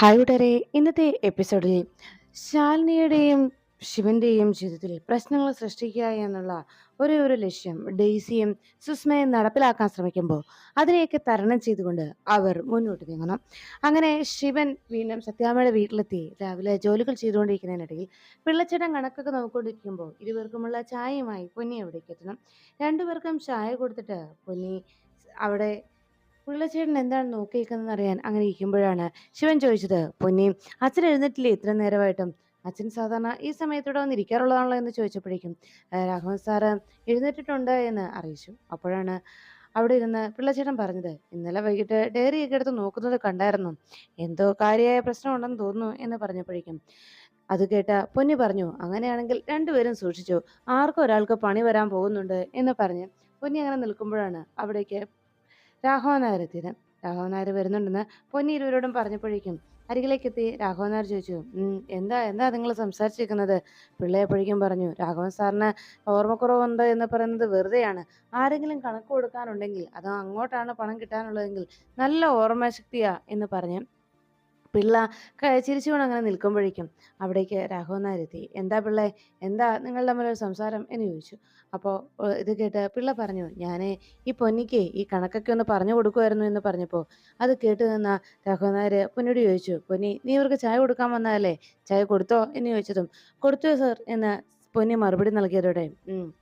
Hi കൂട്ടുകാരെ, ഇന്നത്തെ എപ്പിസോഡിൽ ശാലിനിയുടെയും ശിവന്റെയും ജീവിതത്തിൽ പ്രശ്നങ്ങൾ സൃഷ്ടിക്കുക എന്നുള്ള ഒരു ലക്ഷ്യം ഡെയ്സിയും സുസ്മയും നടപ്പിലാക്കാൻ ശ്രമിക്കുമ്പോൾ അതിനെയൊക്കെ തരണം ചെയ്തുകൊണ്ട് അവർ മുന്നോട്ട് നീങ്ങണം. അങ്ങനെ ശിവൻ വീണ്ടും സത്യാമ്മയുടെ വീട്ടിലെത്തി രാവിലെ ജോലികൾ ചെയ്തുകൊണ്ടിരിക്കുന്നതിനിടയിൽ പിള്ളച്ചേട്ടൻ കണക്കൊക്കെ നോക്കിക്കൊണ്ടിരിക്കുമ്പോൾ ഇരുവർക്കുമുള്ള ചായയുമായി പൊന്നി അവിടേക്ക് എത്തണം. രണ്ടുപേർക്കും ചായ കൊടുത്തിട്ട് പൊന്നി അവിടെ പിള്ളച്ചേട്ടൻ എന്താണ് നോക്കിയിരിക്കുന്നതെന്ന് അറിയാൻ അങ്ങനെ ഇരിക്കുമ്പോഴാണ് ശിവൻ ചോദിച്ചത്, പൊന്നി, അച്ഛൻ എഴുന്നേറ്റില്ലേ ഇത്ര നേരമായിട്ടും? അച്ഛൻ സാധാരണ ഈ സമയത്തൂടെ വന്ന് ഇരിക്കാറുള്ളതാണല്ലോ എന്ന് ചോദിച്ചപ്പോഴേക്കും രാഘവൻ സാറ് എഴുന്നേറ്റിട്ടുണ്ട് എന്ന് അറിയിച്ചു. അപ്പോഴാണ് അവിടെ ഇരുന്ന് പിള്ളച്ചേട്ടൻ പറഞ്ഞത്, ഇന്നലെ വൈകിട്ട് ഡയറിയൊക്കെ എടുത്ത് നോക്കുന്നത് കണ്ടായിരുന്നു, എന്തോ കാര്യമായ പ്രശ്നം ഉണ്ടെന്ന് തോന്നുന്നു എന്ന് പറഞ്ഞപ്പോഴേക്കും അത് കേട്ട പൊന്നി പറഞ്ഞു, അങ്ങനെയാണെങ്കിൽ രണ്ടുപേരും സൂക്ഷിച്ചു, ആർക്കും ഒരാൾക്ക് പണി വരാൻ പോകുന്നുണ്ട് എന്ന് പറഞ്ഞ് പൊന്നി അങ്ങനെ നിൽക്കുമ്പോഴാണ് അവിടേക്ക് രാഘവൻ നായർ എത്തിയത്. രാഘവൻ നായർ വരുന്നുണ്ടെന്ന് പൊന്നി ഇരുവരോടും പറഞ്ഞപ്പോഴേക്കും അരികിലേക്ക് എത്തി രാഘവൻ നായർ ചോദിച്ചു, എന്താ എന്താ നിങ്ങൾ സംസാരിച്ചിരിക്കുന്നത്? പിള്ളയെ എപ്പോഴേക്കും പറഞ്ഞു, രാഘവൻ സാറിന് ഓർമ്മക്കുറവുണ്ട് എന്ന് പറയുന്നത് വെറുതെയാണ്. ആരെങ്കിലും കണക്ക് കൊടുക്കാനുണ്ടെങ്കിൽ അത് അങ്ങോട്ടാണ് പണം കിട്ടാനുള്ളതെങ്കിൽ നല്ല ഓർമ്മശക്തിയാ എന്ന് പറഞ്ഞ് പിള്ള ചിരിച്ചുകൊണ്ട് അങ്ങനെ നിൽക്കുമ്പോഴേക്കും അവിടേക്ക് രാഘവൻ നായർ എത്തി. എന്താ പിള്ളേ, എന്താ നിങ്ങൾ തമ്മിലൊരു സംസാരം എന്ന് ചോദിച്ചു. അപ്പോൾ ഇത് കേട്ട് പിള്ള പറഞ്ഞു, ഞാൻ ഈ പൊന്നിക്ക് ഈ കണക്കൊക്കെ ഒന്ന് പറഞ്ഞു കൊടുക്കുമായിരുന്നു എന്ന് പറഞ്ഞപ്പോൾ അത് കേട്ട് നിന്ന രാഘവൻ നായർ പൊന്നിയോട് ചോദിച്ചു, പൊന്നി, നീ ഇവർക്ക് ചായ കൊടുക്കാൻ വന്നതല്ലേ, ചായ കൊടുത്തോ എന്ന് ചോദിച്ചതും കൊടുത്തു സർ എന്ന് പൊന്നി മറുപടി നൽകിയതോടെ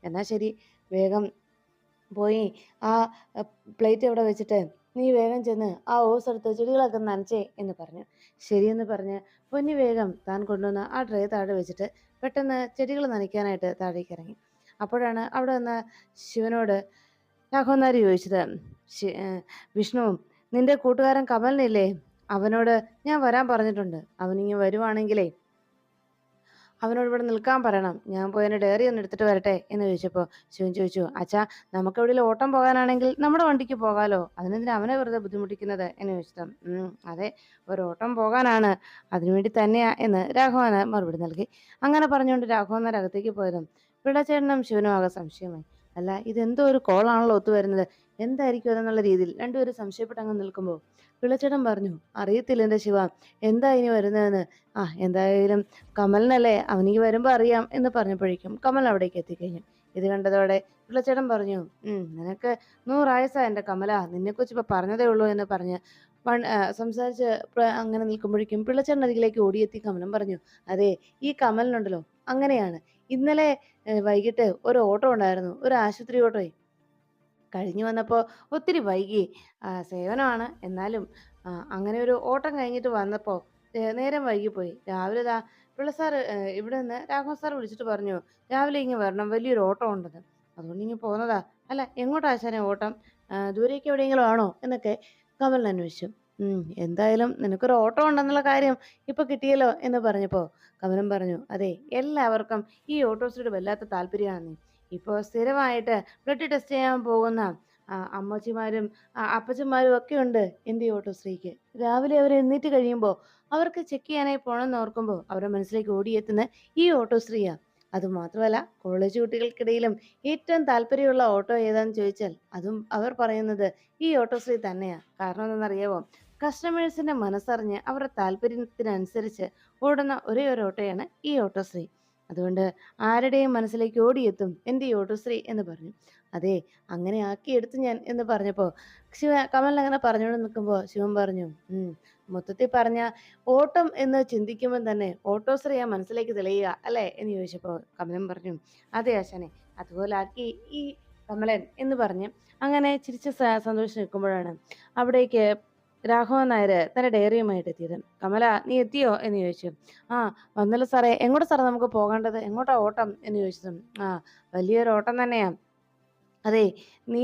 എന്നാ ശരി, വേഗം പോയി ആ പ്ലേറ്റ് അവിടെ വെച്ചിട്ട് നീ വേഗം ചെന്ന് ആ ഓസ് എടുത്ത് ചെടികളൊക്കെ നനച്ചേ എന്ന് പറഞ്ഞു. ശരിയെന്ന് പറഞ്ഞ് പൊന്നി വേഗം താൻ കൊണ്ടുവന്ന ആ ട്രേ താഴെ വെച്ചിട്ട് പെട്ടെന്ന് ചെടികൾ നനയ്ക്കാനായിട്ട് താഴേക്ക് ഇറങ്ങി. അപ്പോഴാണ് അവിടെ നിന്ന് ശിവനോട് രാഘവൻ നായർ ചോദിച്ചത്, വിഷ്ണു, നിന്റെ കൂട്ടുകാരൻ കമലിനില്ലേ, അവനോട് ഞാൻ വരാൻ പറഞ്ഞിട്ടുണ്ട്, അവനിങ്ങ് വരുവാണെങ്കിലേ അവനോട് ഇവിടെ നിൽക്കാൻ പറയണം, ഞാൻ പോയി എൻ്റെ ഡയറി ഒന്ന് എടുത്തിട്ട് വരട്ടെ എന്ന് ചോദിച്ചപ്പോൾ ശിവൻ ചോദിച്ചു, അച്ഛാ, നമുക്ക് എവിടെയെങ്കിലും ഓട്ടം പോകാനാണെങ്കിൽ നമ്മുടെ വണ്ടിക്ക് പോകാലോ, അതിനെന്തിനാ അവനെ വെറുതെ ബുദ്ധിമുട്ടിക്കുന്നത് എന്ന് ചോദിച്ചത്. അതെ, ഒരു ഓട്ടം പോകാനാണ്, അതിനുവേണ്ടി തന്നെയാ എന്ന് രാഘവന് മറുപടി നൽകി. അങ്ങനെ പറഞ്ഞുകൊണ്ട് രാഘവൻ അകത്തേക്ക് പോയതും പിള്ളച്ചേട്ടനും ശിവനും ആകെ സംശയമായി. അല്ല, ഇതെന്തോ ഒരു കോളാണല്ലോ ഒത്തുവരുന്നത്, എന്തായിരിക്കും അതെന്നുള്ള രീതിയിൽ രണ്ടുപേരും സംശയപ്പെട്ട് അങ്ങ് നിൽക്കുമ്പോൾ പിള്ളച്ചേട്ടൻ പറഞ്ഞു, അറിയത്തില്ല എൻ്റെ ശിവ, എന്താ ഇനി വരുന്നതെന്ന്. എന്തായാലും കമലിനല്ലേ, അവനിക്ക് വരുമ്പോൾ അറിയാം എന്ന് പറഞ്ഞപ്പോഴേക്കും കമൽ അവിടേക്ക് എത്തിക്കഴിഞ്ഞു. ഇത് കണ്ടതോടെ പിള്ളച്ചേട്ടൻ പറഞ്ഞു, നിനക്ക് 100 ആയുസ്സാ എൻ്റെ കമല, നിന്നെക്കുറിച്ച് ഇപ്പൊ പറഞ്ഞതേ ഉള്ളൂ എന്ന് പറഞ്ഞ് സംസാരിച്ച് അങ്ങനെ നിൽക്കുമ്പോഴേക്കും പിള്ളച്ചേട്ടൻ അരികിലേക്ക് ഓടിയെത്തി കമലം പറഞ്ഞു, അതെ, ഈ കമലിനുണ്ടല്ലോ അങ്ങനെയാണ്, ഇന്നലെ വൈകിട്ട് ഒരു ഓട്ടോ ഉണ്ടായിരുന്നു, ഒരു ആശുപത്രി ഓട്ടോയെ കഴിഞ്ഞു വന്നപ്പോൾ ഒത്തിരി വൈകി. സേവനമാണ്, എന്നാലും അങ്ങനെ ഒരു ഓട്ടം കഴിഞ്ഞിട്ട് വന്നപ്പോൾ നേരം വൈകിപ്പോയി. രാവിലെ പിള്ള സാറ് ഇവിടെ നിന്ന് രാഘവൻ സാർ വിളിച്ചിട്ട് പറഞ്ഞു, രാവിലെ ഇങ്ങ് വരണം, വലിയൊരു ഓട്ടം ഉണ്ടെന്ന്, അതുകൊണ്ട് ഇങ്ങ് പോന്നതാ. അല്ല, എങ്ങോട്ടാ ആശാനെ ഓട്ടം? ദൂരേക്ക് എവിടെയെങ്കിലും ആണോ എന്നൊക്കെ കമലിന് അന്വേഷിച്ചു. എന്തായാലും നിനക്കൊരു ഓട്ടം ഉണ്ടെന്നുള്ള കാര്യം ഇപ്പൊ കിട്ടിയല്ലോ എന്ന് പറഞ്ഞപ്പോൾ കമലൻ പറഞ്ഞു, അതെ, എല്ലാവർക്കും ഈ ഓട്ടോസിനോട് വല്ലാത്ത താല്പര്യമാണ്. ഇപ്പോൾ സ്ഥിരമായിട്ട് ബ്ലഡ് ടെസ്റ്റ് ചെയ്യാൻ പോകുന്ന അമ്മച്ചിമാരും അപ്പച്ചന്മാരും ഒക്കെ ഉണ്ട് എൻ്റെ ഈ ഓട്ടോശ്രീക്ക്. രാവിലെ അവർ എണ്ണീറ്റ് കഴിയുമ്പോൾ അവർക്ക് ചെക്ക് ചെയ്യാനായി പോകണമെന്ന് ഓർക്കുമ്പോൾ അവരുടെ മനസ്സിലേക്ക് ഓടിയെത്തുന്ന ഈ ഓട്ടോശ്രീയാ. അതുമാത്രമല്ല, കോളേജ് കുട്ടികൾക്കിടയിലും ഏറ്റവും താല്പര്യമുള്ള ഓട്ടോ ഏതാന്ന് ചോദിച്ചാൽ അതും അവർ പറയുന്നത് ഈ ഓട്ടോശ്രീ തന്നെയാ. കാരണം എന്താണെന്നറിയാവോ? കസ്റ്റമേഴ്സിന്റെ മനസ്സറിഞ്ഞ് അവരുടെ താല്പര്യത്തിനനുസരിച്ച് ഓടുന്ന ഒരേ ഒരു ഓട്ടോയാണ് ഈ ഓട്ടോശ്രീ. അതുകൊണ്ട് ആരുടെയും മനസ്സിലേക്ക് ഓടിയെത്തും എൻ്റെ ഈ ഓട്ടോശ്രീ എന്ന് പറഞ്ഞു. അതെ, അങ്ങനെ ആക്കിയെടുത്തു ഞാൻ എന്ന് പറഞ്ഞപ്പോൾ കമൽ അങ്ങനെ പറഞ്ഞുകൊണ്ട് നിൽക്കുമ്പോൾ ശിവൻ പറഞ്ഞു, മൊത്തത്തിൽ പറഞ്ഞ ഓട്ടം എന്ന് ചിന്തിക്കുമ്പോൾ തന്നെ ഓട്ടോശ്രീ മനസ്സിലേക്ക് തെളിയുക അല്ലേ എന്ന് ചോദിച്ചപ്പോൾ കമലൻ പറഞ്ഞു, അതെ ആശാനെ, അതുപോലെ ആക്കി ഈ കമലൻ എന്ന് പറഞ്ഞ് അങ്ങനെ ചിരിച്ച് സന്തോഷിച്ച് നിൽക്കുമ്പോഴാണ് അവിടേക്ക് രാഘവൻ നായർ തന്റെ ഡയറിയുമായിട്ട് എത്തിയത്. കമല, നീ എത്തിയോ എന്ന് ചോദിച്ചു. ആ, വന്നല്ലോ സാറേ, എങ്ങോട്ടാ സാറേ നമുക്ക് പോകേണ്ടത്, എങ്ങോട്ടാ ഓട്ടം എന്ന് ചോദിച്ചതും വലിയൊരു ഓട്ടം തന്നെയാ. അതെ, നീ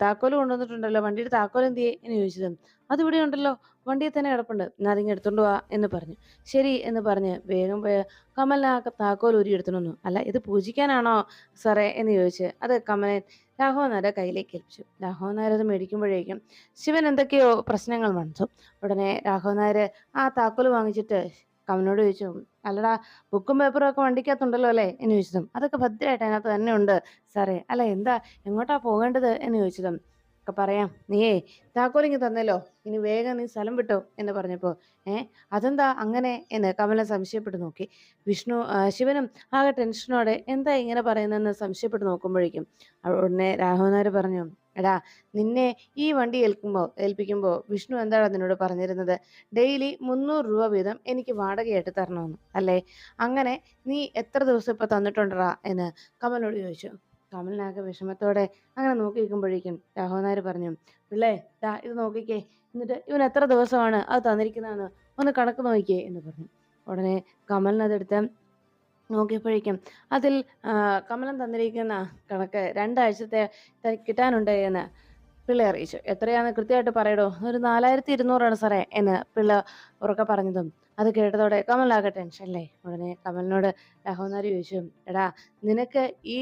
താക്കോല് കൊണ്ടുവന്നിട്ടുണ്ടല്ലോ, വണ്ടിയുടെ താക്കോൽ എന്തിയേ എന്ന് ചോദിച്ചതും അതിവിടെ ഉണ്ടല്ലോ, വണ്ടിയിൽ തന്നെ കിടപ്പുണ്ട്, എന്നാ അതിങ്ങ് എടുത്തോണ്ട് പോവാ എന്ന് പറഞ്ഞു. ശരി എന്ന് പറഞ്ഞ് വേഗം പോയ കമൽ ആ താക്കോൽ ഊരി എടുത്തോണ്ട് വന്നു. അല്ല, ഇത് പൂജിക്കാനാണോ സാറേ എന്ന് ചോദിച്ച് അത് കമലൻ രാഘവൻ നായരുടെ കയ്യിലേക്ക് ഏൽപ്പിച്ചു. രാഘവൻ നായർ അത് മേടിക്കുമ്പോഴേക്കും ശിവൻ എന്തൊക്കെയോ പ്രശ്നങ്ങൾ വന്നു. ഉടനെ രാഘവൻ നായർ ആ താക്കോല് വാങ്ങിച്ചിട്ട് കമലിനോട് ചോദിച്ചു, അല്ലടാ, ബുക്കും പേപ്പറും ഒക്കെ വണ്ടിക്കകത്തുണ്ടല്ലോ അല്ലേ എന്ന് ചോദിച്ചതും അതൊക്കെ ഭദ്രമായിട്ട് അതിനകത്ത് തന്നെ ഉണ്ട് സാറേ. അല്ല, എന്താ, എങ്ങോട്ടാ പോകേണ്ടത് എന്ന് ചോദിച്ചതും ഒക്കെ പറയാം. നീയേ താക്കോലിങ്ങ് തന്നല്ലോ. ഇനി വേഗം നീ സ്ഥലം വിട്ടോ എന്ന് പറഞ്ഞപ്പോൾ, "ഏ അതെന്താ അങ്ങനെ?" എന്ന് കമലൻ സംശയപ്പെട്ട് നോക്കി. ശിവനും ആകെ ടെൻഷനോടെ എന്താ ഇങ്ങനെ പറയുന്നതെന്ന് സംശയപ്പെട്ട് നോക്കുമ്പോഴേക്കും ഉടനെ രാഘവൻ നായർ പറഞ്ഞു, "എടാ, നിന്നെ ഈ വണ്ടി ഏൽപ്പിക്കുമ്പോൾ വിഷ്ണു എന്താണ് നിന്നോട് പറഞ്ഞിരുന്നത്? ഡെയിലി 300 രൂപ വീതം എനിക്ക് വാടകയായിട്ട് തരണമെന്ന്. അല്ലേ? അങ്ങനെ നീ എത്ര ദിവസം ഇപ്പൊ തന്നിട്ടുണ്ടെടാ?" എന്ന് കമലിനോട് ചോദിച്ചു. കമലിനാകെ വിഷമത്തോടെ അങ്ങനെ നോക്കി നിൽക്കുമ്പോഴേക്കും രാഘവൻ നായർ പറഞ്ഞു, "പിള്ളേ, ദാ ഇത് നോക്കിക്കേ. എന്നിട്ട് ഇവൻ എത്ര ദിവസമാണ് അത് തന്നിരിക്കുന്നതെന്ന് ഒന്ന് കണക്ക് നോക്കിക്കേ" എന്ന് പറഞ്ഞു. ഉടനെ കമലിന് അതെടുത്ത് നോക്കിയപ്പോഴേക്കും അതിൽ കമലൻ തന്നിരിക്കുന്ന കണക്ക് 2 ആഴ്ചത്തെ കിട്ടാനുണ്ട് എന്ന് പിള്ള അറിയിച്ചു. "എത്രയാന്ന് കൃത്യമായിട്ട് പറയടോ." "ഒരു 4200 സാറേ" എന്ന് പിള്ള ഉറക്കെ പറഞ്ഞതും അത് കേട്ടതോടെ കമലാകെ ടെൻഷനല്ലേ. ഉടനെ കമലിനോട് രാഘവൻ നായർ ചോദിച്ചു, "എടാ, നിനക്ക് ഈ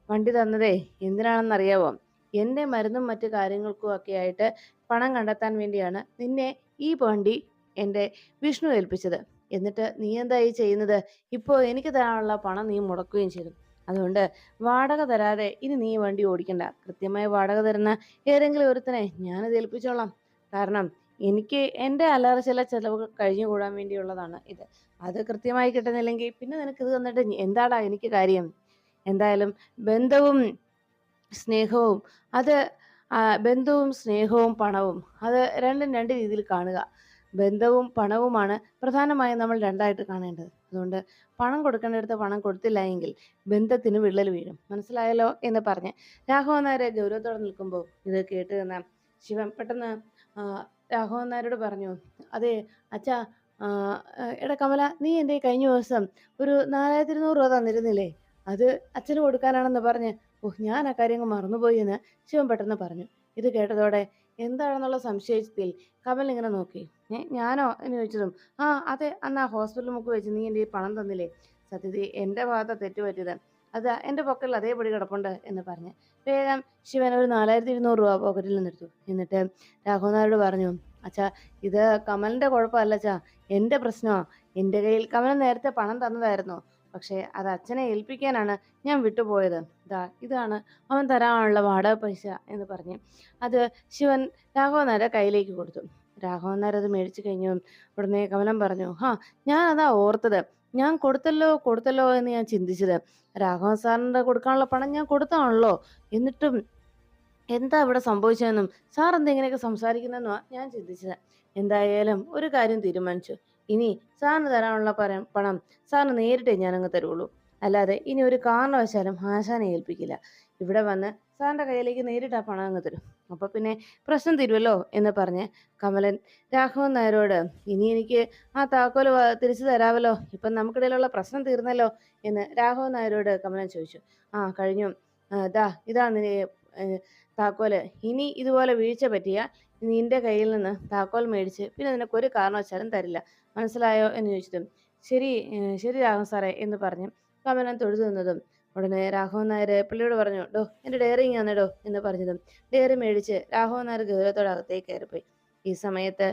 വണ്ടി തന്നതേ എന്തിനാണെന്നറിയാവോ? എൻ്റെ മരുന്നും മറ്റു കാര്യങ്ങൾക്കും ഒക്കെ ആയിട്ട് പണം കണ്ടെത്താൻ വേണ്ടിയാണ് നിന്നെ ഈ വണ്ടി എൻ്റെ വിഷ്ണു ഏൽപ്പിച്ചത്. എന്നിട്ട് നീ എന്താ ഈ ചെയ്യുന്നത്? ഇപ്പോൾ എനിക്ക് തരാനുള്ള പണം നീ മുടക്കുകയും ചെയ്തു. അതുകൊണ്ട് വാടക തരാതെ ഇനി നീ ഈ വണ്ടി ഓടിക്കണ്ട. കൃത്യമായി വാടക തരുന്ന ഏതെങ്കിലും ഒരുത്തനെ ഞാനത് ഏൽപ്പിച്ചോളാം. കാരണം എനിക്ക് എൻ്റെ അല്ലറ ചില ചെലവുകൾ കഴിഞ്ഞുകൂടാൻ വേണ്ടിയുള്ളതാണ് ഇത്. അത് കൃത്യമായി കിട്ടുന്നില്ലെങ്കിൽ പിന്നെ നിനക്ക് ഇത് തന്നിട്ട് എന്താടാ എനിക്ക് കാര്യം? എന്തായാലും ബന്ധവും സ്നേഹവും അത് ബന്ധവും സ്നേഹവും പണവും അത് രണ്ടും 2 രീതിയിൽ കാണുക. ബന്ധവും പണവുമാണ് പ്രധാനമായും നമ്മൾ 2ആയിട്ട് കാണേണ്ടത്. അതുകൊണ്ട് പണം കൊടുക്കേണ്ടിടത്ത് പണം കൊടുത്തില്ല എങ്കിൽ ബന്ധത്തിന് വിള്ളൽ വീഴും. മനസ്സിലായല്ലോ എന്ന് പറഞ്ഞ് രാഘവൻ നായർ ഗൗരവത്തോടെ നിൽക്കുമ്പോൾ ഇത് കേട്ട് നിന്ന ശിവൻ പെട്ടെന്ന് രാഘവൻ നായരോട് പറഞ്ഞു, "അതെ അച്ഛാ, എടാ കമല, നീ എൻ്റെ കഴിഞ്ഞ ദിവസം ഒരു 4200 രൂപ തന്നിരുന്നില്ലേ? അത് അച്ഛന് കൊടുക്കാനാണെന്ന് പറഞ്ഞ്." "ഓ, ഞാൻ ആ കാര്യം അങ്ങ് മറന്നുപോയി" എന്ന് ശിവൻ പെട്ടെന്ന് പറഞ്ഞു. ഇത് കേട്ടതോടെ എന്താണെന്നുള്ള സംശയത്തിൽ കമൽ ഇങ്ങനെ നോക്കി. ഞാനോ?" എന്ന് ചോദിച്ചതും, "ആ അതെ, അന്ന് ആ ഹോസ്പിറ്റൽ മുക്ക് വെച്ച് നീ എൻ്റെ ഈ പണം തന്നില്ലേ? സത്യത്തിൽ എൻ്റെ ഭാഗത്താ തെറ്റ് പറ്റിയത്. അത് എൻ്റെ പോക്കറ്റിൽ അതേപടി കിടപ്പുണ്ട്" എന്ന് പറഞ്ഞ് വേഗം ശിവൻ ഒരു 4200 രൂപ പോക്കറ്റിൽ നിന്നെടുത്തു. എന്നിട്ട് രാഘവൻ നായരോട് പറഞ്ഞു, "അച്ഛാ, ഇത് കമലിൻ്റെ കുഴപ്പമല്ല അച്ഛാ, എൻ്റെ പ്രശ്നമാ. എൻ്റെ കയ്യിൽ കമലൻ നേരത്തെ പണം തന്നതായിരുന്നു. പക്ഷേ അത് അച്ഛനെ ഏൽപ്പിക്കാനാണ് ഞാൻ വിട്ടുപോയത്. ഇതാണ് അവൻ തരാനുള്ള വാടക പൈസ" എന്ന് പറഞ്ഞ് അത് ശിവൻ രാഘവൻ നായരുടെ കയ്യിലേക്ക് കൊടുത്തു. രാഘവൻ നായർ അത് മേടിച്ചു കഴിഞ്ഞു ഉടനെ കമലൻ പറഞ്ഞു, ഞാൻ അതാ ഓർത്തത്. ഞാൻ കൊടുത്തല്ലോ കൊടുത്തല്ലോ എന്ന് ഞാൻ ചിന്തിച്ചത്. രാഘവൻ സാറിന്റെ കൊടുക്കാനുള്ള പണം ഞാൻ കൊടുത്താണല്ലോ. എന്നിട്ടും എന്താ ഇവിടെ സംഭവിച്ചതെന്നും സാർ എന്താ ഇങ്ങനെയൊക്കെ സംസാരിക്കുന്നതെന്നുമാണ് ഞാൻ ചിന്തിച്ചത്. എന്തായാലും ഒരു കാര്യം തീരുമാനിച്ചു. ഇനി സാറിന് തരാനുള്ള പണം സാറിന് നേരിട്ടേ ഞാനങ്ങ് തരുള്ളൂ. അല്ലാതെ ഇനി ഒരു കാരണവശാലും ആശാനെ ഏൽപ്പിക്കില്ല. ഇവിടെ വന്ന് സാറിന്റെ കയ്യിലേക്ക് നേരിട്ട് ആ പണം അങ്ങ് തരും. അപ്പൊ പിന്നെ പ്രശ്നം തീരുമല്ലോ എന്ന് പറഞ്ഞ് കമലൻ രാഘവൻ നായരോട്, "ഇനി എനിക്ക് ആ താക്കോല് തിരിച്ചു തരാമല്ലോ. ഇപ്പം നമുക്കിടയിലുള്ള പ്രശ്നം തീർന്നല്ലോ" എന്ന് രാഘവൻ നായരോട് കമലൻ ചോദിച്ചു. കഴിഞ്ഞു. ഇതാ താക്കോല്. ഇനി ഇതുപോലെ വീഴ്ച പറ്റിയ നിന്റെ കയ്യിൽ നിന്ന് താക്കോൽ മേടിച്ച് പിന്നെ നിനക്കൊരു കാരണവശാലും തരില്ല. മനസ്സിലായോ എന്ന് ചോദിച്ചതും, "ശരി, ശരി രാഘവൻ സാറേ" എന്ന് പറഞ്ഞ് കമലൻ തൊഴുതു നിന്നതും ഉടനെ രാഘവൻ നായർ പുള്ളിയോട് പറഞ്ഞു, "ഡോ, എൻ്റെ ഡയറി ഇങ്ങ് തന്നെടോ" എന്ന് പറഞ്ഞതും ഡയറി മേടിച്ച് രാഘവൻ നായർ ഗൗരവത്തോടെ അകത്തേക്ക് കയറിപ്പോയി. ഈ സമയത്ത്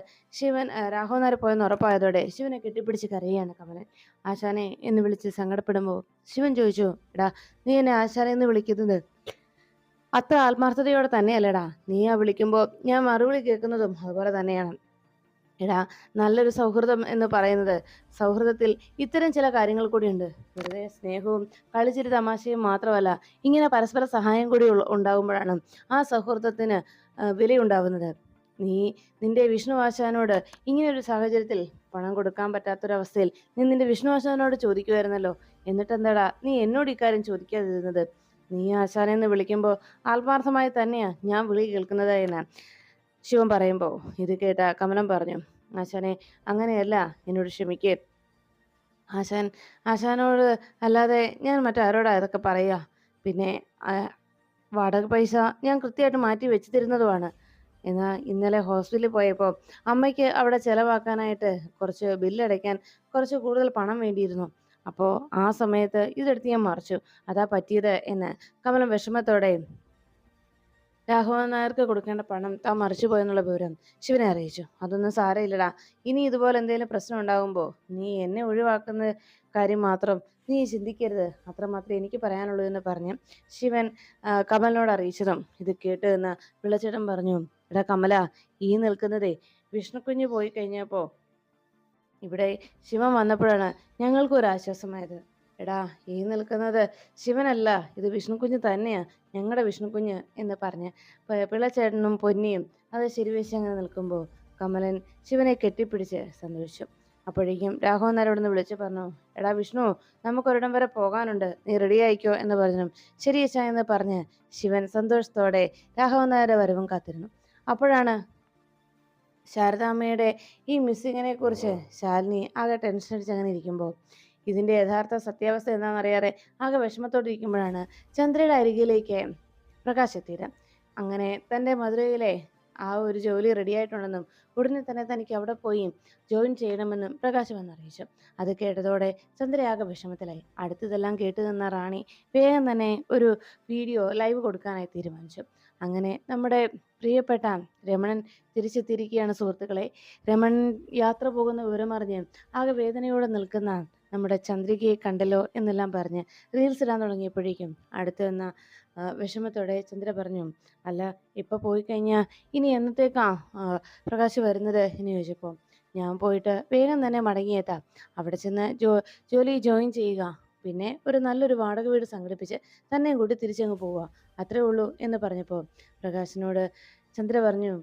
രാഘവൻ നായർ പോയെന്ന് ഉറപ്പായതോടെ ശിവനെ കെട്ടിപ്പിടിച്ച് കരയാണ് കമലൻ. "ആശാനെ" എന്ന് വിളിച്ച് സങ്കടപ്പെടുമ്പോൾ ശിവൻ ചോദിച്ചു, "എടാ, നീ എന്നെ ആശാനെ എന്ന് വിളിക്കുന്നത് അത്ര ആത്മാർത്ഥതയോടെ തന്നെയല്ലേടാ? നീ ആ വിളിക്കുമ്പോൾ ഞാൻ മറുവിളി കേൾക്കുന്നതും അതുപോലെ തന്നെയാണ്. എടാ, നല്ലൊരു സൗഹൃദം എന്ന് പറയുന്നത് സൗഹൃദത്തിൽ ഇത്തരം ചില കാര്യങ്ങൾ കൂടിയുണ്ട്. വെറുതെ സ്നേഹവും കളിച്ചിരി തമാശയും മാത്രമല്ല, ഇങ്ങനെ പരസ്പര സഹായം കൂടി ഉണ്ടാകുമ്പോഴാണ് ആ സൗഹൃദത്തിന് വിലയുണ്ടാവുന്നത്. നീ നിന്റെ വിഷ്ണു ആശാനോട് ഇങ്ങനെ ഒരു സാഹചര്യത്തിൽ പണം കൊടുക്കാൻ പറ്റാത്തൊരവസ്ഥയിൽ നീ നിന്റെ വിഷ്ണു ആശാനോട് ചോദിക്കുമായിരുന്നല്ലോ. എന്നിട്ടെന്താടാ നീ എന്നോട് ഇക്കാര്യം ചോദിക്കാതിരുന്നത്? നീ ആശാനെന്ന് വിളിക്കുമ്പോൾ ആത്മാർത്ഥമായി തന്നെയാ ഞാൻ വിളി കേൾക്കുന്നത്" എന്ന് ശിവൻ പറയുമ്പോൾ ഇത് കേട്ട കമലൻ പറഞ്ഞു, "ആശാനെ, അങ്ങനെയല്ല, എന്നോട് ക്ഷമിക്ക്. ആശാൻ ആശാനോട് അല്ലാതെ ഞാൻ മറ്റാരോടാ ഇതൊക്കെ പറയുക? പിന്നെ വാടക പൈസ ഞാൻ കൃത്യമായിട്ട് മാറ്റി വെച്ച് തരുന്നതുമാണ്. എന്നാൽ ഇന്നലെ ഹോസ്പിറ്റലിൽ പോയപ്പോൾ അമ്മയ്ക്ക് അവിടെ ചിലവാക്കാനായിട്ട് കുറച്ച് ബില്ലടയ്ക്കാൻ കുറച്ച് കൂടുതൽ പണം വേണ്ടിയിരുന്നു. അപ്പോൾ ആ സമയത്ത് ഇതെടുത്ത് ഞാൻ മറിച്ചു. അതാ പറ്റിയത്" എന്ന് കമലൻ വിഷമത്തോടെ രാഘവൻ നായർക്ക് കൊടുക്കേണ്ട പണം താൻ മറിച്ചുപോയെന്നുള്ള വിവരം ശിവനെ അറിയിച്ചു. "അതൊന്നും സാരമില്ലടാ. ഇനി ഇതുപോലെ എന്തെങ്കിലും പ്രശ്നം ഉണ്ടാകുമ്പോ നീ എന്നെ ഒഴിവാക്കുന്ന കാര്യം മാത്രം നീ ചിന്തിക്കരുത്. അത്രമാത്രമേ എനിക്ക് പറയാനുള്ളൂ" എന്ന് പറഞ്ഞ് ശിവൻ കമലിനോട് അറിയിച്ചതും ഇത് കേട്ട് നിന്ന പിള്ളച്ചേട്ടൻ പറഞ്ഞു, "എടാ കമല, ഈ നിൽക്കുന്നതേ വിഷ്ണുക്കുഞ്ഞ് പോയി കഴിഞ്ഞപ്പോ ഇവിടെ ശിവൻ വന്നപ്പോഴാണ് ഞങ്ങൾക്കൊരു ആശ്വാസമായത്. എടാ, ഈ നിൽക്കുന്നത് ശിവനല്ല, ഇത് വിഷ്ണുക്കുഞ്ഞ് തന്നെയാ, ഞങ്ങളുടെ വിഷ്ണുക്കുഞ്ഞ്" എന്ന് പറഞ്ഞ് പിള്ളച്ചേട്ടനും പൊന്നിയും അത് ശരിവെച്ച് അങ്ങനെ നിൽക്കുമ്പോൾ കമലൻ ശിവനെ കെട്ടിപ്പിടിച്ച് സന്തോഷിച്ചു. അപ്പോഴേക്കും രാഘവൻ നായർ അവിടുന്ന് വിളിച്ചു പറഞ്ഞു, "എടാ വിഷ്ണു, നമുക്കൊരിടം വരെ പോകാനുണ്ട്, നീ റെഡി ആയിക്കോ" എന്ന് പറഞ്ഞു. "ശരി അച്ഛാ" എന്ന് പറഞ്ഞ് ശിവൻ സന്തോഷത്തോടെ രാഘവൻ നായരുടെ വരവും കാത്തിരുന്നു. അപ്പോഴാണ് ശാരദാമ്മയുടെ ഈ മിസ്സിങ്ങിനെ കുറിച്ച് ശാലിനി ആകെ ടെൻഷൻ അടിച്ച് അങ്ങനെ ഇരിക്കുമ്പോൾ ഇതിന്റെ യഥാർത്ഥ സത്യാവസ്ഥ എന്താണെന്നറിയാതെ ആകെ വിഷമത്തോടെ ഇരിക്കുമ്പോഴാണ് ചന്ദ്രയുടെ അരികിലേക്ക് പ്രകാശ് എത്തിയത്. അങ്ങനെ തൻ്റെ മധുരയിലെ ആ ഒരു ജോലി റെഡിയായിട്ടുണ്ടെന്നും ഉടനെ തന്നെ തനിക്ക് അവിടെ പോയി ജോയിൻ ചെയ്യണമെന്നും പ്രകാശ് വന്നറിയിച്ചു. അത് കേട്ടതോടെ ചന്ദ്രയാകെ വിഷമത്തിലായി. അടുത്തതെല്ലാം കേട്ടു നിന്ന റാണി വേഗം തന്നെ ഒരു വീഡിയോ ലൈവ് കൊടുക്കാനായി തീരുമാനിച്ചു. അങ്ങനെ നമ്മുടെ പ്രിയപ്പെട്ട രമണൻ തിരിച്ചെത്തിയിരിക്കുകയാണ് സുഹൃത്തുക്കളെ. രമണൻ യാത്ര പോകുന്ന വിവരമറിഞ്ഞ് ആകെ വേദനയോടെ നിൽക്കുന്ന നമ്മുടെ ചന്ദ്രികയെ കണ്ടല്ലോ എന്നെല്ലാം പറഞ്ഞ് റീൽസ് ഇടാൻ തുടങ്ങിയപ്പോഴേക്കും അടുത്ത് വന്ന വിഷമത്തോടെ ചന്ദ്ര പറഞ്ഞു, "അല്ല, ഇപ്പൊ പോയി കഴിഞ്ഞാൽ ഇനി എന്നത്തേക്കാ പ്രകാശ് വരുന്നത്" എന്ന് ചോദിച്ചപ്പോൾ, "ഞാൻ പോയിട്ട് വേഗം തന്നെ മടങ്ങിയെത്താം. അവിടെ ചെന്ന് ജോലി ജോയിൻ ചെയ്യുക. പിന്നെ ഒരു നല്ലൊരു വാടക വീട് സംഘടിപ്പിച്ച് തന്നെയും കൂട്ടി തിരിച്ചങ്ങ് പോവുക. അത്രേ ഉള്ളൂ" എന്ന് പറഞ്ഞപ്പോൾ പ്രകാശിനോട് ചന്ദ്ര പറഞ്ഞു,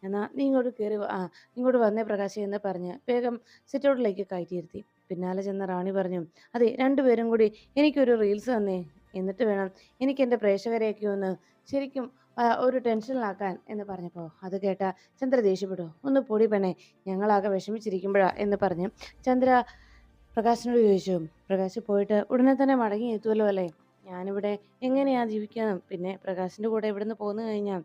എന്നാ നീ ഇങ്ങോട്ട് കയറി ഇങ്ങോട്ട് വന്നേ പ്രകാശ്" എന്ന് പറഞ്ഞ് വേഗം സിറ്റൗട്ടിലേക്ക് കയറ്റിയിരുത്തി. പിന്നാലെ ചെന്ന റാണി പറഞ്ഞു, "അതെ, രണ്ടുപേരും കൂടി എനിക്കൊരു റീൽസ് തന്നേ. എന്നിട്ട് വേണം എനിക്ക് എൻ്റെ പ്രേക്ഷകരെയൊക്കെ ഒന്ന് ശരിക്കും ഒരു ടെൻഷനിലാക്കാൻ" എന്ന് പറഞ്ഞപ്പോൾ അത് കേട്ട ചന്ദ്ര ദേഷ്യപ്പെട്ടു. "ഒന്ന് പൊടി പെണ്ണേ, ഞങ്ങളാകെ വിഷമിച്ചിരിക്കുമ്പോഴാ" എന്ന് പറഞ്ഞ് ചന്ദ്ര പ്രകാശിനോട് ചോദിച്ചു. പ്രകാശ് പോയിട്ട് ഉടനെ തന്നെ മടങ്ങി എത്തുമല്ലോ അല്ലേ? ഞാനിവിടെ എങ്ങനെയാ ജീവിക്കാനും? പിന്നെ പ്രകാശിൻ്റെ കൂടെ ഇവിടുന്ന് പോന്നു കഴിഞ്ഞാൽ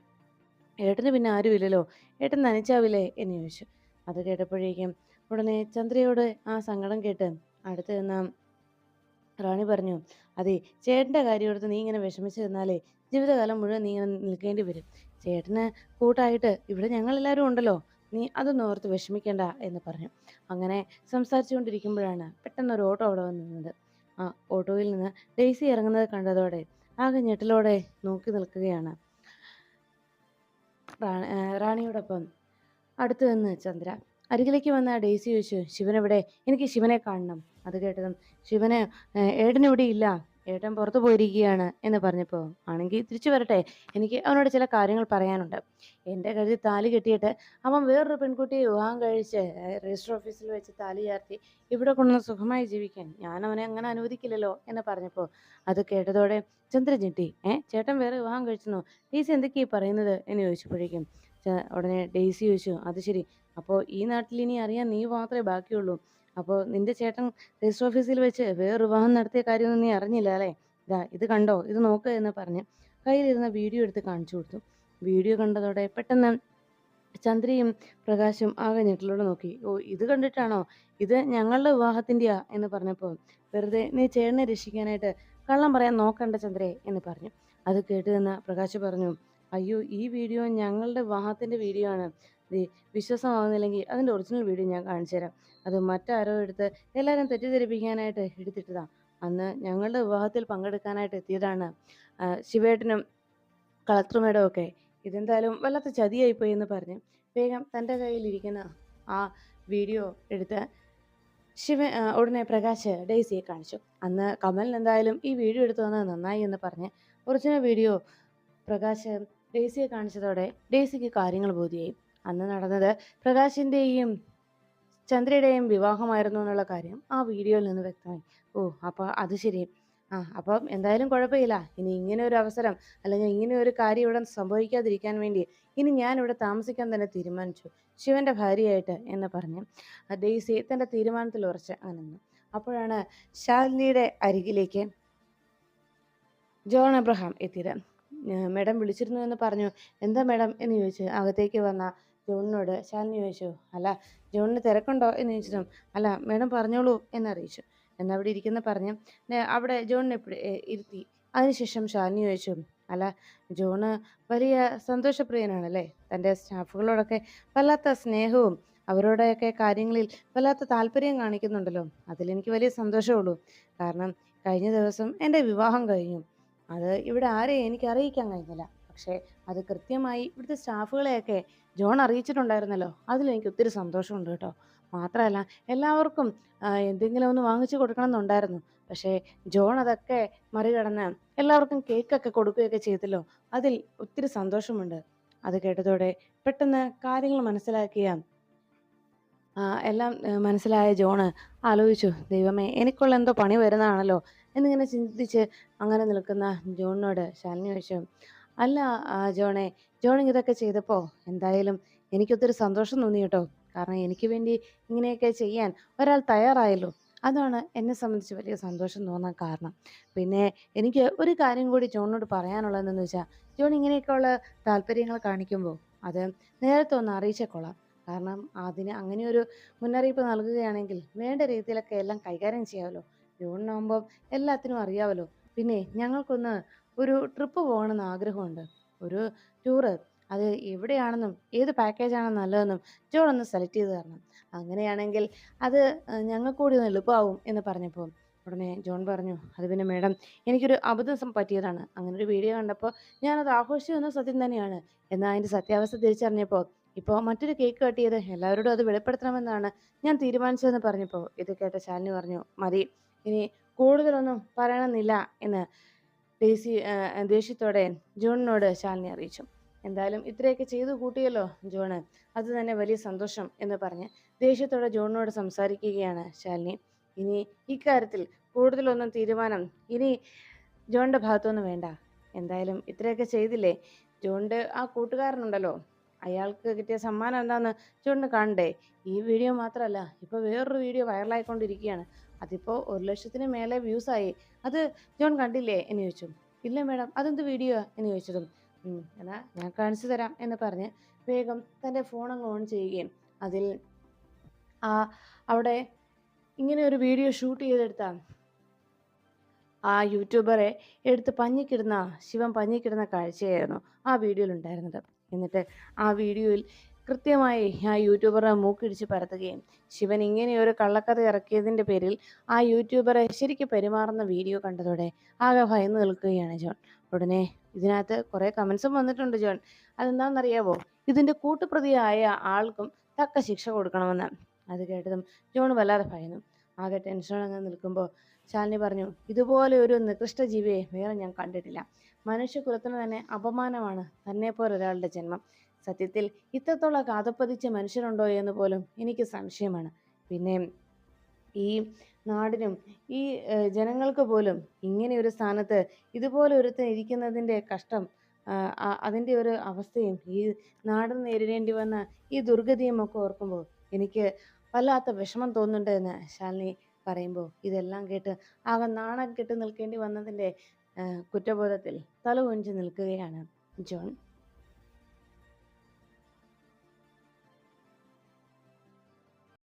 ഏട്ടന് പിന്നെ ആരുമില്ലല്ലോ, ഏട്ടൻ നനച്ചാവില്ലേ എന്ന് ചോദിച്ചു. അത് കേട്ടപ്പോഴേക്കും ഉടനെ ചന്ദ്രയോട് ആ സങ്കടം കേട്ട് അടുത്ത് നിന്ന റാണി പറഞ്ഞു, "അതെ, ചേട്ടൻ്റെ കാര്യം എടുത്ത് നീ ഇങ്ങനെ വിഷമിച്ച് നിന്നാലേ ജീവിതകാലം മുഴുവൻ നീ ഇങ്ങനെ നിൽക്കേണ്ടി വരും. ചേട്ടന് കൂട്ടായിട്ട് ഇവിടെ ഞങ്ങളെല്ലാവരും ഉണ്ടല്ലോ, നീ അതൊന്നും ഓർത്ത് വിഷമിക്കേണ്ട" എന്ന് പറഞ്ഞു. അങ്ങനെ സംസാരിച്ചുകൊണ്ടിരിക്കുമ്പോഴാണ് പെട്ടെന്ന് ഒരു ഓട്ടോ അവിടെ വന്ന് നിന്നത്. ആ ഓട്ടോയിൽ നിന്ന് ഡെയ്സി ഇറങ്ങുന്നത് കണ്ടതോടെ ആകെ ഞെട്ടലോടെ നോക്കി നിൽക്കുകയാണ് റാണിയോടൊപ്പം അടുത്ത് നിന്ന് ചന്ദ്ര. അരികിലേക്ക് വന്ന ഡെയ്സി ചോദിച്ചു, "ശിവനെവിടെ? എനിക്ക് ശിവനെ കാണണം." അത് കേട്ടതും ശിവന് ഏട്ടനിവിടെ ഇല്ല, ഏട്ടൻ പുറത്തു പോയിരിക്കുകയാണ്" എന്ന് പറഞ്ഞപ്പോൾ, "ആണെങ്കിൽ തിരിച്ചു വരട്ടെ, എനിക്ക് അവനോട് ചില കാര്യങ്ങൾ പറയാനുണ്ട്. എൻ്റെ കഴുത്തിൽ താലി കെട്ടിയിട്ട് അവൻ വേറൊരു പെൺകുട്ടിയെ വിവാഹം കഴിച്ച് രജിസ്റ്റർ ഓഫീസിൽ വെച്ച് താലി ചാർത്തി ഇവിടെ കൊണ്ടുവന്ന് സുഖമായി ജീവിക്കാൻ ഞാൻ അവനെ അങ്ങനെ അനുവദിക്കില്ലല്ലോ" എന്ന് പറഞ്ഞപ്പോൾ അത് കേട്ടതോടെ ചന്ദ്ര ഞെട്ടി. ചേട്ടൻ വേറെ വിവാഹം കഴിച്ചെന്നോ? ഡെയ്സി എന്തൊക്കെയാ പറയുന്നത്" എന്ന് ചോദിച്ചപ്പോഴേക്കും ഉടനെ ഡെയ്സി ചോദിച്ചു, "അത് ശരി, അപ്പോൾ ഈ നാട്ടിൽ ഇനി അറിയാൻ നീ മാത്രമേ ബാക്കിയുള്ളൂ. അപ്പോൾ നിന്റെ ചേട്ടൻ രജിസ്റ്റർ ഓഫീസിൽ വെച്ച് വേറൊരു വിവാഹം നടത്തിയ കാര്യമൊന്നും നീ അറിഞ്ഞില്ല അല്ലേ? ദാ ഇത് കണ്ടോ, ഇത് നോക്ക്" എന്ന് പറഞ്ഞ് കയ്യിലിരുന്ന വീഡിയോ എടുത്ത് കാണിച്ചു കൊടുത്തു. വീഡിയോ കണ്ടതോടെ പെട്ടെന്ന് ചന്ദ്രയും പ്രകാശും ആകെ ഞെട്ടലോടെ നോക്കി. "ഓ, ഇത് കണ്ടിട്ടാണോ ഇത് ഞങ്ങളുടെ വിവാഹത്തിൻ്റെയാ" എന്ന് പറഞ്ഞപ്പോൾ, "വെറുതെ നീ ചേട്ടനെ രക്ഷിക്കാനായിട്ട് കള്ളം പറയാൻ നോക്കണ്ട ചന്ദ്രേ" എന്ന് പറഞ്ഞു. അത് കേട്ട് നിന്ന പ്രകാശ് പറഞ്ഞു, "അയ്യോ, ഈ വീഡിയോ ഞങ്ങളുടെ വിവാഹത്തിൻ്റെ വീഡിയോ ആണ്. ദേ, വിശ്വാസമാവുന്നില്ലെങ്കിൽ അതിൻ്റെ ഒറിജിനൽ വീഡിയോ ഞാൻ കാണിച്ചു തരാം. അത് മറ്റാരോ എടുത്ത് എല്ലാവരും തെറ്റിദ്ധരിപ്പിക്കാനായിട്ട് എടുത്തിട്ടതാ. അന്ന് ഞങ്ങളുടെ വിവാഹത്തിൽ പങ്കെടുക്കാനായിട്ട് എത്തിയതാണ് ശിവേട്ടനും കളക്ടർ മേഡം ഒക്കെ. ഇതെന്തായാലും വല്ലാത്ത ചതിയായിപ്പോയി" എന്ന് പറഞ്ഞ് വേഗം തൻ്റെ കയ്യിലിരിക്കുന്ന ആ വീഡിയോ എടുത്ത് ഉടനെ പ്രകാശ് ഡെയ്സിയെ കാണിച്ചു. അന്ന് കമലിന് എന്തായാലും ഈ വീഡിയോ എടുത്തു തന്നത് നന്നായി എന്ന് പറഞ്ഞ് ഒറിജിനൽ വീഡിയോ പ്രകാശ് ഡെയ്സിയെ കാണിച്ചതോടെ ഡെയ്സിക്ക് കാര്യങ്ങൾ ബോധ്യമായി. അന്ന് നടന്നത് പ്രകാശിൻ്റെയും ചന്ദ്രയുടെയും വിവാഹമായിരുന്നു എന്നുള്ള കാര്യം ആ വീഡിയോയിൽ നിന്ന് വ്യക്തമായി. "ഓ, അപ്പോൾ അത് ശരി. അപ്പം എന്തായാലും കുഴപ്പമില്ല. ഇനി ഇങ്ങനെ ഒരു അവസരം അല്ലെങ്കിൽ ഇങ്ങനെ ഒരു കാര്യം ഇവിടെ സംഭവിക്കാതിരിക്കാൻ വേണ്ടി ഇനി ഞാൻ ഇവിടെ താമസിക്കാൻ തന്നെ തീരുമാനിച്ചു, ശിവന്റെ ഭാര്യയായിട്ട്" എന്ന് പറഞ്ഞ് ഡെയ്സി തൻ്റെ തീരുമാനത്തിൽ ഉറച്ച് അങ്ങനെ നിന്നു. അപ്പോഴാണ് ശാലിനിയുടെ അരികിലേക്ക് ജോൺ എബ്രഹാം എത്തിയത്. "മേഡം വിളിച്ചിരുന്നു എന്ന് പറഞ്ഞു." "എന്താ മേഡം?" എന്ന് ചോദിച്ചു അകത്തേക്ക് വന്ന ജോണിനോട് ശാലിനി ചോദിച്ചു. "അല്ല, ജോണിന് തിരക്കുണ്ടോ?" എന്ന് ചോദിച്ചിട്ടും, "അല്ല മേഡം, പറഞ്ഞോളൂ" എന്നറിയിച്ചു. എന്നവിടെ ഇരിക്കുന്ന പറഞ്ഞ് അവിടെ ജോണിനെ ഇരുത്തി. അതിനുശേഷം ശാലിനി ചോദിച്ചു, അല്ല, ജോണ് വലിയ സന്തോഷപ്രിയനാണല്ലേ? തൻ്റെ സ്റ്റാഫുകളോടൊക്കെ വല്ലാത്ത സ്നേഹവും അവരുടെയൊക്കെ കാര്യങ്ങളിൽ വല്ലാത്ത താല്പര്യം കാണിക്കുന്നുണ്ടല്ലോ. അതിലെനിക്ക് വലിയ സന്തോഷമുള്ളൂ. കാരണം കഴിഞ്ഞ ദിവസം എൻ്റെ വിവാഹം കഴിഞ്ഞു. അത് ഇവിടെ ആരെയും എനിക്ക് അറിയിക്കാൻ കഴിഞ്ഞില്ല. പക്ഷേ അത് കൃത്യമായി ഇവിടുത്തെ സ്റ്റാഫുകളെയൊക്കെ ജോൺ അറിയിച്ചിട്ടുണ്ടായിരുന്നല്ലോ. അതിലെനിക്ക് ഒത്തിരി സന്തോഷമുണ്ട് കേട്ടോ. മാത്രമല്ല എല്ലാവർക്കും എന്തെങ്കിലും ഒന്ന് വാങ്ങിച്ചു കൊടുക്കണമെന്നുണ്ടായിരുന്നു. പക്ഷേ ജോൺ അതൊക്കെ മറികടന്ന് എല്ലാവർക്കും കേക്കൊക്കെ കൊടുക്കുകയൊക്കെ ചെയ്തല്ലോ. അതിൽ ഒത്തിരി സന്തോഷമുണ്ട്. അത് കേട്ടതോടെ പെട്ടെന്ന് കാര്യങ്ങൾ മനസ്സിലാക്കിയ എല്ലാം മനസ്സിലായ ജോണ് ആലോചിച്ചു, ദൈവമേ! എനിക്കുള്ള എന്തോ പണി വരുന്നതാണല്ലോ എന്നിങ്ങനെ ചിന്തിച്ച് അങ്ങനെ നിൽക്കുന്ന ജോണിനോട് ശാലിനി ചോദിച്ചു, അല്ല ജോണേ, ജോൺ ഇതൊക്കെ ചെയ്തപ്പോൾ എന്തായാലും എനിക്കൊത്തിരി സന്തോഷം തോന്നി കേട്ടോ. കാരണം എനിക്ക് വേണ്ടി ഇങ്ങനെയൊക്കെ ചെയ്യാൻ ഒരാൾ തയ്യാറായല്ലോ. അതാണ് എന്നെ സംബന്ധിച്ച് വലിയ സന്തോഷം തോന്നാൻ കാരണം. പിന്നെ എനിക്ക് ഒരു കാര്യം കൂടി ജോണിനോട് പറയാനുള്ളതെന്ന് വെച്ചാൽ, ജോൺ ഇങ്ങനെയൊക്കെയുള്ള താല്പര്യങ്ങൾ കാണിക്കുമ്പോൾ അത് നേരത്തെ ഒന്ന് അറിയിച്ചാൽ കൊള്ളാം. കാരണം അതിന് അങ്ങനെയൊരു മുന്നറിയിപ്പ് നൽകുകയാണെങ്കിൽ വേണ്ട രീതിയിലൊക്കെ എല്ലാം കൈകാര്യം ചെയ്യാമല്ലോ. ജൂണിനാകുമ്പോൾ എല്ലാത്തിനും അറിയാമല്ലോ. പിന്നെ ഞങ്ങൾക്കൊന്ന് ഒരു ട്രിപ്പ് പോകണമെന്ന് ആഗ്രഹമുണ്ട്. ഒരു ടൂറ്. അത് എവിടെയാണെന്നും ഏത് പാക്കേജാണ് നല്ലതെന്നും ജോൺ ഒന്ന് സെലക്ട് ചെയ്ത് തരണം. അങ്ങനെയാണെങ്കിൽ അത് ഞങ്ങൾക്ക് കൂടി ഒന്ന് എളുപ്പമാവും എന്ന് പറഞ്ഞപ്പോൾ ഉടനെ ജോൺ പറഞ്ഞു, അത് പിന്നെ മേഡം, എനിക്കൊരു അബദ്ധം പറ്റിയതാണ്. അങ്ങനെ ഒരു വീഡിയോ കണ്ടപ്പോൾ ഞാനത് ആഘോഷിച്ചു എന്ന സത്യം തന്നെയാണ്. എന്നാൽ അതിൻ്റെ സത്യാവസ്ഥ തിരിച്ചറിഞ്ഞപ്പോൾ ഇപ്പോൾ മറ്റൊരു കേക്ക് കട്ട് ചെയ്ത് എല്ലാവരോടും അത് വെളിപ്പെടുത്തണമെന്നാണ് ഞാൻ തീരുമാനിച്ചതെന്ന് പറഞ്ഞപ്പോൾ ഇത് കേട്ട ശാലിനി പറഞ്ഞു, മതി, ഇനി കൂടുതലൊന്നും പറയണമെന്നില്ല എന്ന് ദേഷ്യത്തോടെ ജോണിനോട് ശാലിനി അറിയിച്ചു. എന്തായാലും ഇത്രയൊക്കെ ചെയ്തു കൂട്ടിയല്ലോ ജോണ്, അത് തന്നെ വലിയ സന്തോഷം എന്ന് പറഞ്ഞ് ദേഷ്യത്തോടെ ജോണിനോട് സംസാരിക്കുകയാണ് ശാലിനി. ഇനി ഇക്കാര്യത്തിൽ കൂടുതലൊന്നും തീരുമാനം ഇനി ജോണിന്റെ ഭാഗത്തുനിന്ന് വേണ്ട. എന്തായാലും ഇത്രയൊക്കെ ചെയ്തില്ലേ, ജോണിന്റെ ആ കൂട്ടുകാരനുണ്ടല്ലോ, അയാൾക്ക് കിട്ടിയ സമ്മാനം എന്താന്ന് ജോണിന് കാണണ്ടേ? ഈ വീഡിയോ മാത്രമല്ല, ഇപ്പൊ വേറൊരു വീഡിയോ വൈറലായിക്കൊണ്ടിരിക്കുകയാണ്. അതിപ്പോ 1,00,000 മേലെ വ്യൂസ് ആയി. അത് ജോൺ കണ്ടില്ലേ എന്ന് ചോദിച്ചു. ഇല്ല മേഡം, അതെന്ത് വീഡിയോ എന്ന് ചോദിച്ചതും എന്നാ ഞാൻ കാണിച്ചു തരാം എന്ന് പറഞ്ഞ് വേഗം തൻ്റെ ഫോൺ അങ്ങ് ഓൺ ചെയ്യുകയും അതിൽ ആ അവിടെ ഇങ്ങനെ ഒരു വീഡിയോ ഷൂട്ട് ചെയ്തെടുത്ത ആ യൂട്യൂബറെ എടുത്ത് പഞ്ഞിക്കിടുന്ന ശിവൻ പഞ്ഞിക്കിടുന്ന കാഴ്ചയായിരുന്നു ആ വീഡിയോയിൽ ഉണ്ടായിരുന്നത്. എന്നിട്ട് ആ വീഡിയോയിൽ കൃത്യമായി ആ യൂട്യൂബറെ മൂക്കിടിച്ച് പരത്തുകയും ശിവൻ ഇങ്ങനെയൊരു കള്ളക്കഥ ഇറക്കിയതിൻ്റെ പേരിൽ ആ യൂട്യൂബറെ ശരിക്കും പെരുമാറുന്ന വീഡിയോ കണ്ടതോടെ ആകെ ഭയന്ന് നിൽക്കുകയാണ് ജോൺ. ഉടനെ ഇതിനകത്ത് കുറേ കമൻസും വന്നിട്ടുണ്ട് ജോൺ. അതെന്താണെന്നറിയാവോ? ഇതിൻ്റെ കൂട്ടുപ്രതിയായ ആൾക്കും തക്ക ശിക്ഷ കൊടുക്കണമെന്ന്. അത് കേട്ടതും ജോൺ വല്ലാതെ ഭയന്നു. ആകെ ടെൻഷനങ്ങ് നിൽക്കുമ്പോൾ ശാലിനി പറഞ്ഞു, ഇതുപോലെ ഒരു നികൃഷ്ട ജീവിയെ വേറെ ഞാൻ കണ്ടിട്ടില്ല. മനുഷ്യകുലത്തിന് തന്നെ അപമാനമാണ് തന്നെപ്പോലെ ഒരാളുടെ ജന്മം. സത്യത്തിൽ ഇത്രത്തോളം കാതപ്പതിച്ച മനുഷ്യരുണ്ടോ എന്ന് പോലും എനിക്ക് സംശയമാണ്. പിന്നെ ഈ നാടിനും ഈ ജനങ്ങൾക്ക് പോലും ഇങ്ങനെ ഒരു സ്ഥാനത്ത് ഇതുപോലെ ഒരുത്തൻ ഇരിക്കുന്നതിൻ്റെ കഷ്ടം, അതിൻ്റെ ഒരു അവസ്ഥയും ഈ നാടിന് നേരിടേണ്ടി വന്ന ഈ ദുർഗതിയും ഒക്കെ ഓർക്കുമ്പോൾ എനിക്ക് വല്ലാത്ത വിഷമം തോന്നുന്നുണ്ട് എന്ന് ശാലിനി പറയുമ്പോൾ ഇതെല്ലാം കേട്ട് ആകെ നാണം കെട്ട് നിൽക്കേണ്ടി വന്നതിൻ്റെ കുറ്റബോധത്തിൽ തല കുനിച്ച് നിൽക്കുകയാണ് ജോൺ.